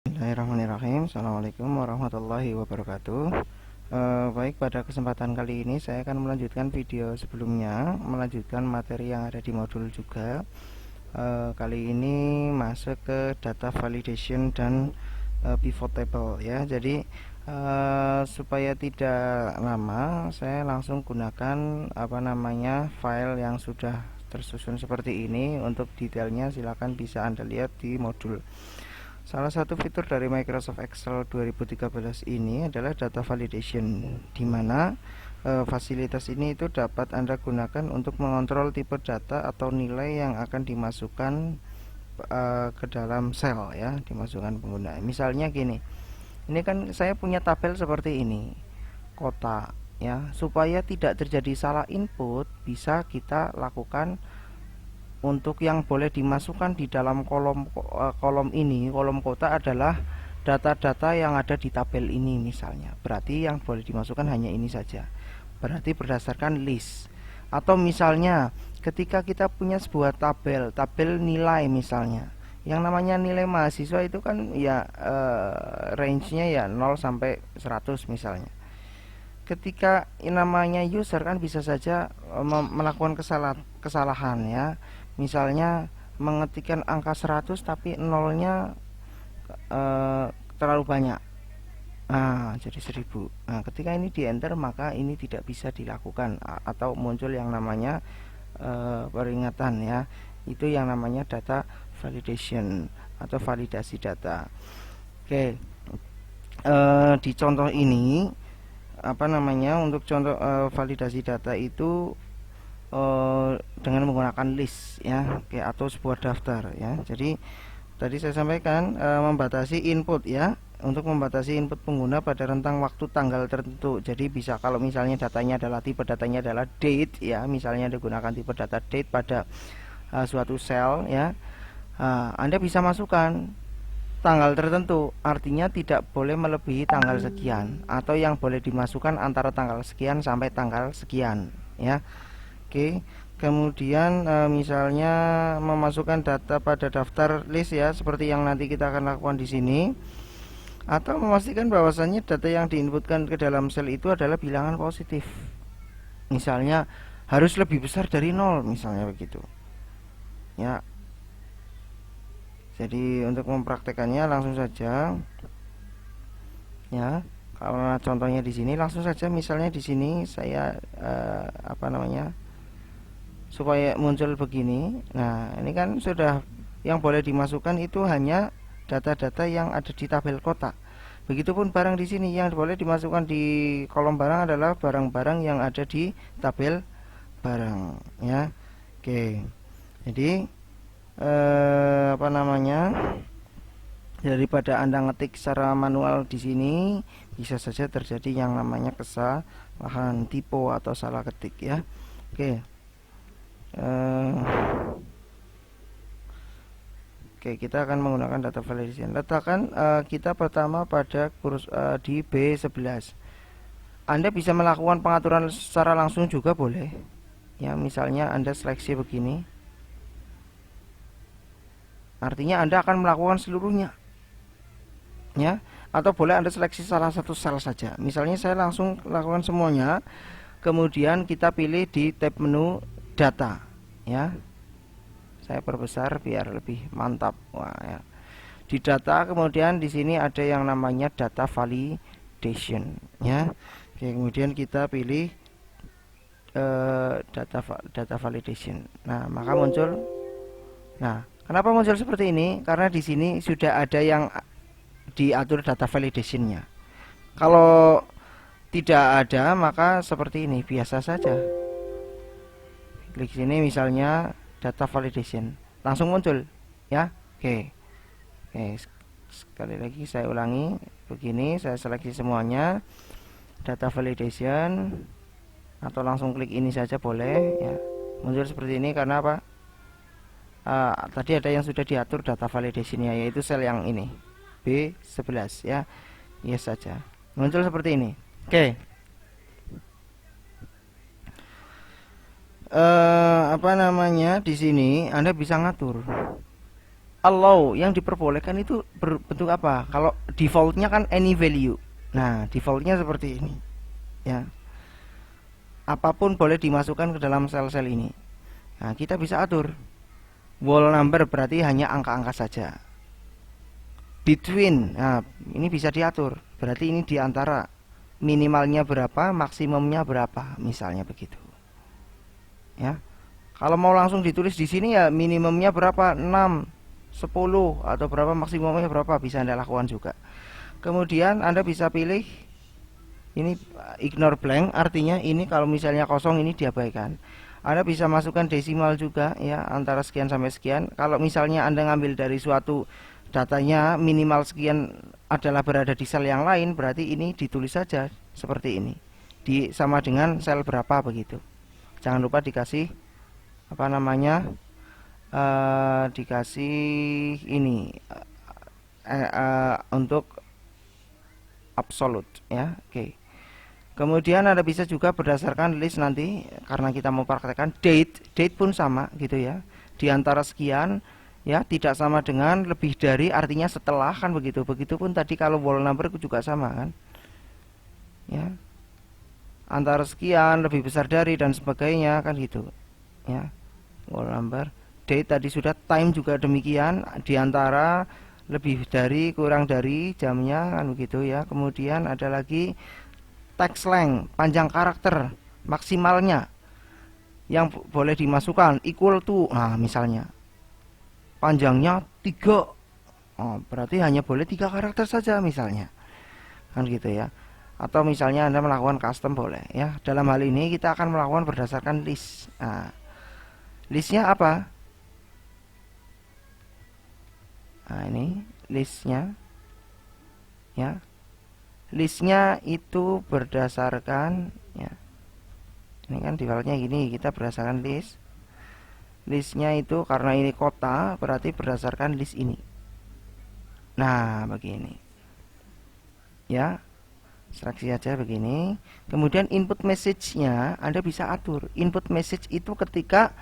Bismillahirrahmanirrahim. Assalamualaikum warahmatullahi wabarakatuh. Baik, pada kesempatan kali ini saya akan melanjutkan video sebelumnya, melanjutkan materi yang ada di modul juga. Kali ini masuk ke data validation dan pivot table ya. Jadi supaya tidak lama, saya langsung gunakan file yang sudah tersusun seperti ini. Untuk detailnya silakan bisa Anda lihat di modul. Salah satu fitur dari Microsoft Excel 2013 ini adalah data validation, di mana fasilitas ini itu dapat Anda gunakan untuk mengontrol tipe data atau nilai yang akan dimasukkan ke dalam sel ya, dimasukkan pengguna. Misalnya gini, ini kan saya punya tabel seperti ini, kota ya. Supaya tidak terjadi salah input, bisa kita lakukan untuk yang boleh dimasukkan di dalam kolom kolom kota adalah data-data yang ada di tabel ini misalnya. Berarti yang boleh dimasukkan hanya ini saja. Berarti berdasarkan list. Atau misalnya ketika kita punya sebuah tabel nilai misalnya. Yang namanya nilai mahasiswa itu kan ya range-nya ya 0 sampai 100 misalnya. Ketika namanya user kan bisa saja melakukan kesalahan ya. Misalnya mengetikkan angka 100 tapi nolnya terlalu banyak. Nah, jadi 1000. Nah, ketika ini di enter maka ini tidak bisa dilakukan atau muncul yang namanya peringatan ya. Itu yang namanya data validation atau validasi data. Oke. Di contoh ini untuk contoh validasi data itu dengan menggunakan list ya, atau sebuah daftar ya. Jadi tadi saya sampaikan membatasi input ya, untuk membatasi input pengguna pada rentang waktu tanggal tertentu. Jadi bisa kalau misalnya tipe datanya adalah date ya, misalnya digunakan tipe data date pada suatu sel ya, Anda bisa masukkan tanggal tertentu, artinya tidak boleh melebihi tanggal sekian, atau yang boleh dimasukkan antara tanggal sekian sampai tanggal sekian ya. Oke, kemudian misalnya memasukkan data pada daftar list ya, seperti yang nanti kita akan lakukan di sini, atau memastikan bahwasannya data yang diinputkan ke dalam sel itu adalah bilangan positif. Misalnya harus lebih besar dari 0 misalnya begitu. Ya. Jadi untuk mempraktekannya langsung saja. Ya. Kalau contohnya di sini langsung saja, misalnya di sini saya supaya muncul begini. Nah, ini kan sudah yang boleh dimasukkan itu hanya data-data yang ada di tabel kota. Begitupun barang di sini yang boleh dimasukkan di kolom barang adalah barang-barang yang ada di tabel barang ya. Oke. Jadi daripada Anda ngetik secara manual di sini, bisa saja terjadi yang namanya kesalahan typo atau salah ketik ya. Oke. Oke, kita akan menggunakan data validation. Letakkan kita pertama pada di B11. Anda bisa melakukan pengaturan secara langsung juga boleh. Ya, misalnya Anda seleksi begini. Artinya Anda akan melakukan seluruhnya. Ya, atau boleh Anda seleksi salah satu sel saja. Misalnya saya langsung lakukan semuanya. Kemudian kita pilih di tab menu data ya. Saya perbesar biar lebih mantap. Wah, ya. Di data kemudian di sini ada yang namanya data validation ya. Oke, kemudian kita pilih data validation. Nah, maka muncul. Nah, kenapa muncul seperti ini? Karena di sini sudah ada yang diatur data validationnya. Kalau tidak ada maka seperti ini, biasa saja. Klik sini misalnya data validation, langsung muncul ya. Oke, sekali lagi saya ulangi begini, saya seleksi semuanya data validation, atau langsung klik ini saja boleh ya. Muncul seperti ini karena apa? Tadi ada yang sudah diatur data validationnya, yaitu sel yang ini B11 ya. Yes saja, muncul seperti ini. Oke. Di sini Anda bisa ngatur allow yang diperbolehkan itu berbentuk apa? Kalau defaultnya kan any value. Nah, defaultnya seperti ini ya, apapun boleh dimasukkan ke dalam sel-sel ini. Nah, kita bisa atur whole number, berarti hanya angka-angka saja. Between, nah ini bisa diatur, berarti ini diantara, minimalnya berapa, maksimumnya berapa, misalnya begitu ya. Kalau mau langsung ditulis di sini ya minimumnya berapa, 6, 10 atau berapa, maksimumnya berapa, bisa Anda lakukan juga. Kemudian Anda bisa pilih ini ignore blank, artinya ini kalau misalnya kosong ini diabaikan. Anda bisa masukkan desimal juga ya, antara sekian sampai sekian. Kalau misalnya Anda ngambil dari suatu datanya minimal sekian adalah berada di sel yang lain, berarti ini ditulis saja seperti ini, sama dengan sel berapa begitu. Jangan lupa dikasih apa namanya, dikasih ini untuk absolute ya. Oke. Kemudian Anda bisa juga berdasarkan list nanti, karena kita mau praktekkan date pun sama gitu ya. Di antara sekian ya, tidak sama dengan lebih dari, artinya setelah kan begitu. Begitupun tadi kalau whole number juga sama kan. Ya. Antara sekian, lebih besar dari, dan sebagainya kan gitu. Ya. Whole number, date tadi sudah, time juga demikian, di antara, lebih dari, kurang dari, jamnya kan begitu ya. Kemudian ada lagi text length, panjang karakter maksimalnya yang boleh dimasukkan equal to, nah misalnya panjangnya 3, berarti hanya boleh 3 karakter saja misalnya kan gitu ya. Atau misalnya Anda melakukan custom boleh ya. Dalam hal ini kita akan melakukan berdasarkan list. Nah, listnya apa? Nah, ini listnya ya. Listnya itu berdasarkan ya, ini kan defaultnya gini, kita berdasarkan listnya itu karena ini kota, berarti berdasarkan list ini. Nah begini ya, seleksi aja begini. Kemudian input message-nya Anda bisa atur. Input message itu ketika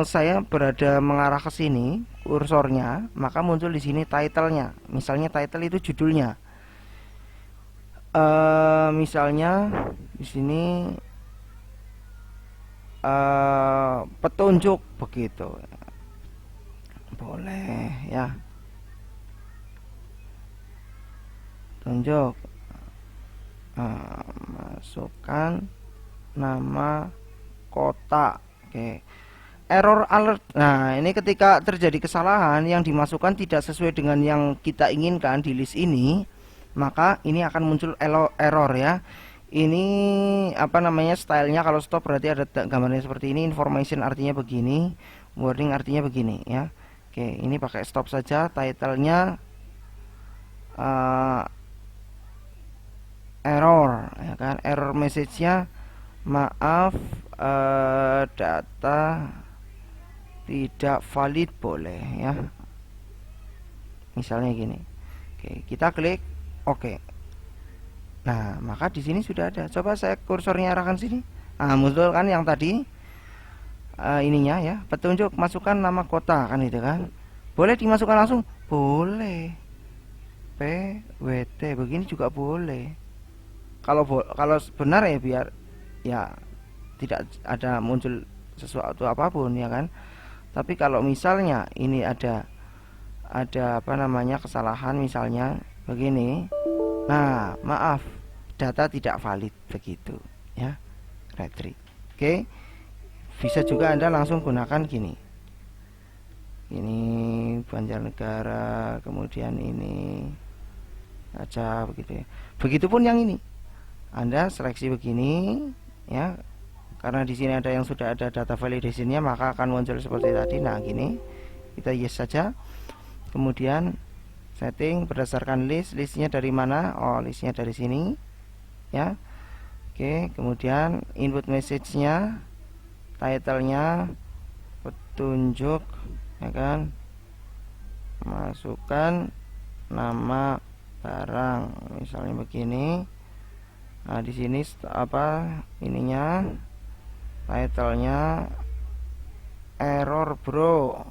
saya berada mengarah ke sini kursornya, maka muncul di sini title-nya. Misalnya title itu judulnya. Misalnya di sini petunjuk begitu, boleh ya, petunjuk, masukkan nama kota. Oke. Error alert, nah ini ketika terjadi kesalahan yang dimasukkan tidak sesuai dengan yang kita inginkan di list ini, maka ini akan muncul error ya. Ini apa namanya, stylenya kalau stop berarti ada gambarnya seperti ini, information artinya begini, warning artinya begini ya. Oke, ini pakai stop saja. Titlenya error ya kan, error message-nya maaf, data tidak valid boleh ya, misalnya gini. Oke, kita klik oke. Nah, maka di sini sudah ada. Coba saya kursornya arahkan sini. Nah, muncul kan yang tadi ininya ya, petunjuk masukkan nama kota kan itu kan. Boleh dimasukkan langsung? Boleh. PWT begini juga boleh. Kalau benar ya, biar ya tidak ada muncul sesuatu apapun ya kan. Tapi kalau misalnya ini ada apa namanya, kesalahan misalnya begini. Nah, maaf, data tidak valid begitu ya, retrieve. Oke, bisa juga Anda langsung gunakan gini, ini Banjarnegara, kemudian ini aja begitu ya. Begitupun yang ini, Anda seleksi begini ya, karena di sini ada yang sudah ada data validationnya, maka akan muncul seperti tadi. Nah gini, kita yes saja. Kemudian setting berdasarkan listnya dari mana? Oh, listnya dari sini ya. Oke, kemudian input message-nya, title-nya petunjuk ya kan, masukkan nama barang misalnya begini. Nah di sini apa ininya, title-nya error bro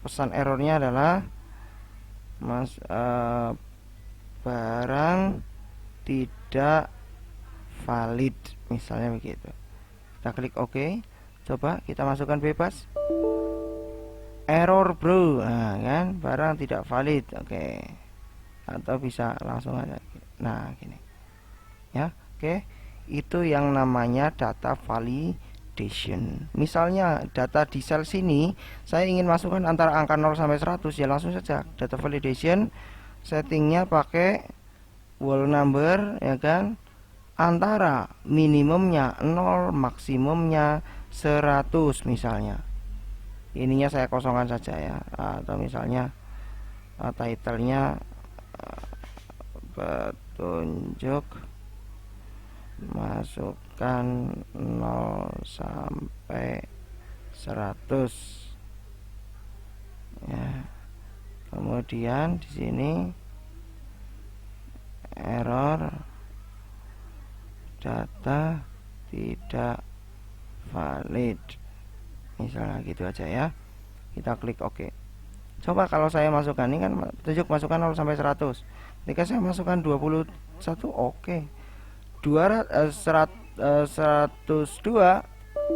Pesan errornya adalah barang tidak valid, misalnya begitu. Kita klik OK. Coba kita masukkan bebas. Error bro. Nah kan, barang tidak valid. Oke. Atau bisa langsung aja. Nah gini ya. Oke, itu yang namanya data validation. Misalnya data di sel sini saya ingin masukkan antara angka 0 sampai 100, ya langsung saja data validation, settingnya pakai whole number, ya kan, antara minimumnya 0, maksimumnya 100 misalnya. Ininya saya kosongkan saja ya, atau misalnya title-nya petunjuk masukkan 0 sampai 100 ya. Kemudian di sini error data tidak valid, misalnya gitu aja ya. Kita klik OK. Coba kalau saya masukkan, ini kan petunjuk masukkan 0 sampai 100. Ketika saya masukkan 21, oke. 102,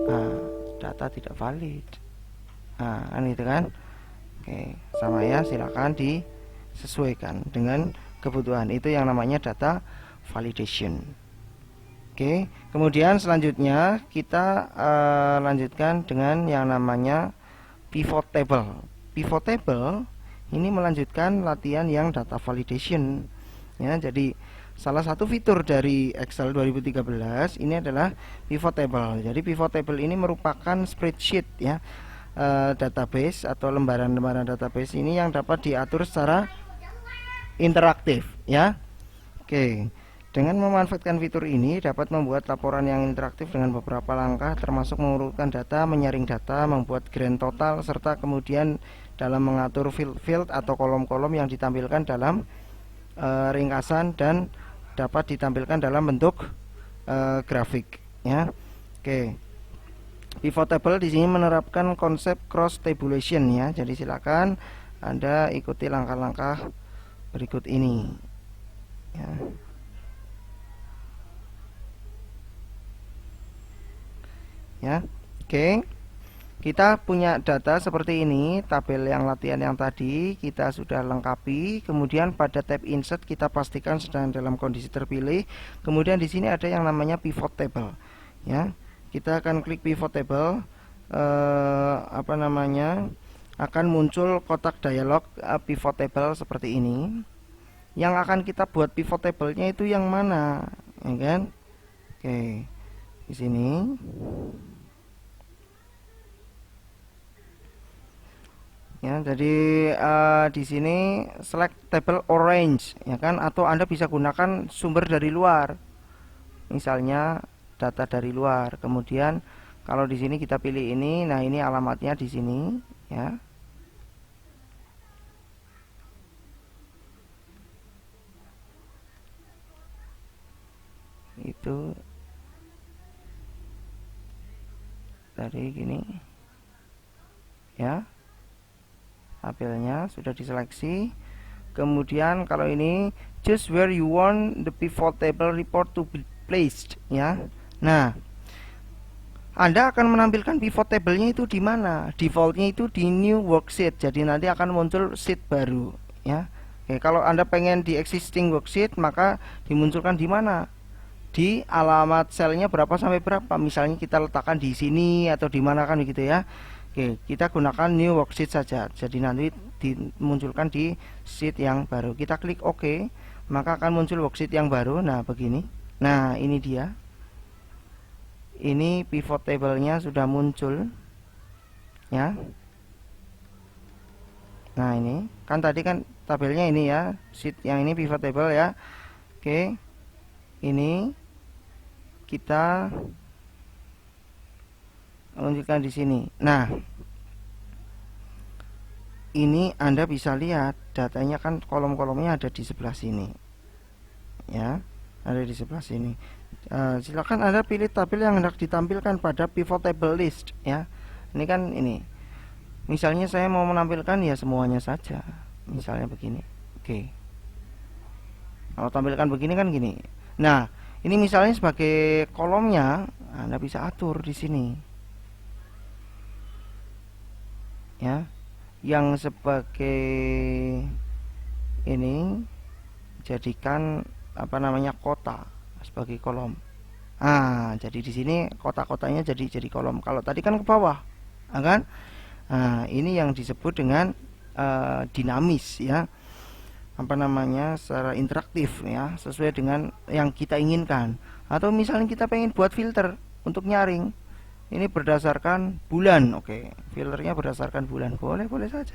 nah, data tidak valid. Nah, kan gitu kan. Oke, sama ya, silakan disesuaikan dengan kebutuhan. Itu yang namanya data validation. Oke, kemudian selanjutnya kita lanjutkan dengan yang namanya pivot table. Pivot table ini melanjutkan latihan yang data validation ya. Jadi salah satu fitur dari Excel 2013 ini adalah pivot table. Jadi pivot table ini merupakan spreadsheet ya, database atau lembaran-lembaran database ini yang dapat diatur secara interaktif ya. Oke, dengan memanfaatkan fitur ini dapat membuat laporan yang interaktif dengan beberapa langkah, termasuk mengurutkan data, menyaring data, membuat grand total, serta kemudian dalam mengatur field atau kolom-kolom yang ditampilkan dalam ringkasan dan dapat ditampilkan dalam bentuk grafik ya. Oke. Pivot table di sini menerapkan konsep cross tabulation ya. Jadi silakan Anda ikuti langkah-langkah berikut ini ya. Ya, oke. Kita punya data seperti ini, tabel yang latihan yang tadi kita sudah lengkapi. Kemudian pada tab insert kita pastikan sedang dalam kondisi terpilih. Kemudian di sini ada yang namanya pivot table. Ya, kita akan klik pivot table. Akan muncul kotak dialog pivot table seperti ini. Yang akan kita buat pivot table-nya itu yang mana, ya kan? Oke, di sini. Ya, jadi di sini select table orange ya kan, atau Anda bisa gunakan sumber dari luar. Misalnya data dari luar. Kemudian kalau di sini kita pilih ini, nah ini alamatnya di sini ya. Itu dari gini. Ya. Tabelnya sudah diseleksi. Kemudian kalau ini choose where you want the pivot table report to be placed ya. Nah, Anda akan menampilkan pivot table-nya itu di mana? Defaultnya itu di new worksheet. Jadi nanti akan muncul sheet baru ya. Oke, kalau Anda pengen di existing worksheet maka dimunculkan di mana? Di alamat selnya berapa sampai berapa. Misalnya kita letakkan di sini atau di mana kan begitu ya. Oke, kita gunakan new worksheet saja. Jadi nanti dimunculkan di sheet yang baru. Kita klik OK, maka akan muncul worksheet yang baru. Nah, begini. Nah, ini dia. Ini pivot table-nya sudah muncul. Ya. Nah, ini. Kan tadi kan tabelnya ini ya. Sheet yang ini pivot table ya. Oke. Ini kita menunjukkan di sini. Nah, ini Anda bisa lihat datanya kan kolom-kolomnya ada di sebelah sini. Ya, ada di sebelah sini. Silakan Anda pilih tabel yang hendak ditampilkan pada pivot table list ya. Ini kan ini. Misalnya saya mau menampilkan ya semuanya saja, misalnya begini. Oke, kalau tampilkan begini kan gini. Nah, ini misalnya sebagai kolomnya, Anda bisa atur di sini, ya. Yang sebagai ini jadikan apa namanya kota sebagai kolom. Jadi di sini kota-kotanya jadi kolom. Kalau tadi kan ke bawah, kan? Ini yang disebut dengan dinamis, ya. Apa namanya, secara interaktif, ya, sesuai dengan yang kita inginkan. Atau misalnya kita pengen buat filter untuk nyaring, ini berdasarkan bulan, oke, filternya berdasarkan bulan, boleh saja.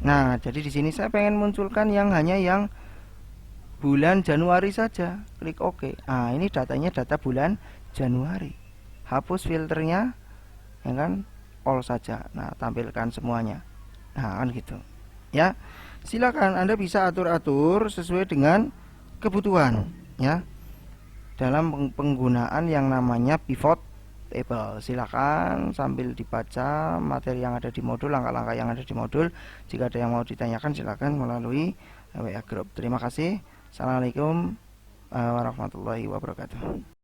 Nah, jadi di sini saya pengen munculkan yang hanya yang bulan Januari saja, klik OK. Ini datanya data bulan Januari. Hapus filternya, ya kan, all saja. Nah, tampilkan semuanya. Kan gitu. Ya, silakan Anda bisa atur-atur sesuai dengan kebutuhan, ya. Dalam penggunaan yang namanya pivot table, silakan sambil dibaca materi yang ada di modul, langkah-langkah yang ada di modul. Jika ada yang mau ditanyakan, silakan melalui WA group. Terima kasih. Assalamualaikum warahmatullahi wabarakatuh.